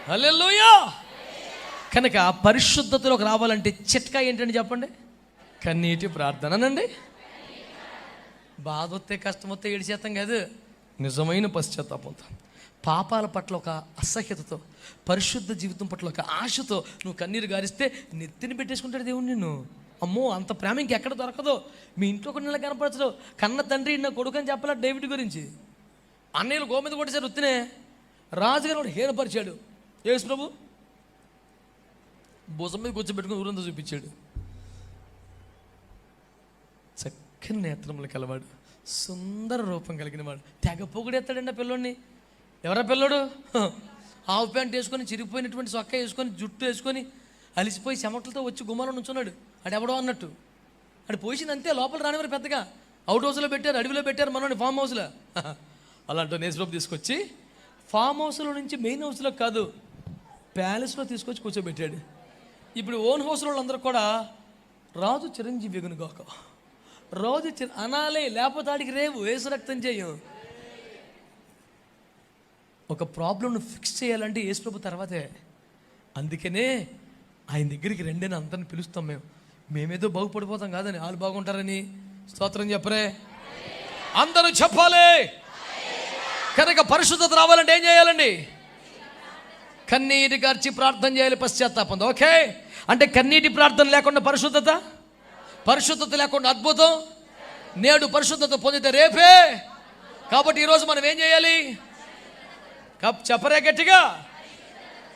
హల్లెలూయా. కనుక పరిశుద్ధతలోకి రావాలంటే చిట్కా ఏంటండి చెప్పండి? కన్నీటి ప్రార్థననండి. బాధ వస్తే కష్టం వస్తే ఏడిచేస్తాం కాదు, నిజమైన పశ్చాత్తాపంతో, పాపాల పట్ల ఒక అసహ్యతతో, పరిశుద్ధ జీవితం పట్ల ఒక ఆశతో నువ్వు కన్నీరు గారిస్తే నెత్తిని పెట్టేసుకుంటాడు దేవుడు నిన్ను. అమ్మో, అంత ప్రేమ ఇంకెక్కడ దొరకదో. మీ ఇంట్లో కొన్ని నెలలు కనపరచదు. కన్న తండ్రి నా కొడుకు అని చెప్పాల డేవిడ్ గురించి. అన్నయ్యలు గోమీద కొట్టేసారు వృత్తినే. రాజుగారు కూడా హీనపరిచాడు. యేసు ప్రభు భుజం మీద కూర్చోబెట్టుకుని ఊరంతా చూపించాడు. చక్కని నేత్రములు కలవాడు, సుందర రూపం కలిగిన వాడు. తెగ పొగిడేస్తాడండి ఆ పిల్లోడిని. ఎవరా పిల్లోడు? ఆవు ప్యాంట్ వేసుకొని, చిరిగిపోయినటువంటి సొక్క వేసుకొని, జుట్టు వేసుకొని, అలిసిపోయి చెమటలతో వచ్చి గుమ్మాలో నుంచున్నాడు. అడెవడో అన్నట్టు. అడు పోసింది అంతే, లోపల రానివారు పెద్దగా. అవుట్ హౌస్లో పెట్టారు, అడవిలో పెట్టారు, మనోని ఫామ్ హౌస్లో. అలాంటి నేసులోపు తీసుకొచ్చి ఫామ్ హౌస్లో నుంచి మెయిన్ హౌస్లో కాదు, ప్యాలెస్లో తీసుకొచ్చి కూర్చోబెట్టాడు. ఇప్పుడు ఓన్ హౌస్లో వాళ్ళందరూ కూడా రాజు చిరంజీవి ఎగునుగాక, రాజు అనాలే, లేకపోతే ఆడికి రేవు వేసు రక్తం చేయం. ఒక ప్రాబ్లంను ఫిక్స్ చేయాలంటే యేసు ప్రభు తర్వాతే. అందుకనే ఆయన దగ్గరికి రెండేనా అంతని పిలుస్తాం. మేమేదో బాగుపడిపోతాం కాదని, వాళ్ళు బాగుంటారని. స్తోత్రం చెప్పరే, అందరూ చెప్పాలి. కనుక పరిశుద్ధత రావాలంటే ఏం చేయాలండి? కన్నీటి గార్చి ప్రార్థన చేయాలి, పశ్చాత్తాపంతో. ఓకే, అంటే కన్నీటి ప్రార్థన లేకుండా పరిశుద్ధత, పరిశుద్ధత లేకుండా అద్భుతం. నేడు పరిశుద్ధత పొందితే రేపే. కాబట్టి ఈరోజు మనం ఏం చేయాలి? చెప్పరే గట్టిగా.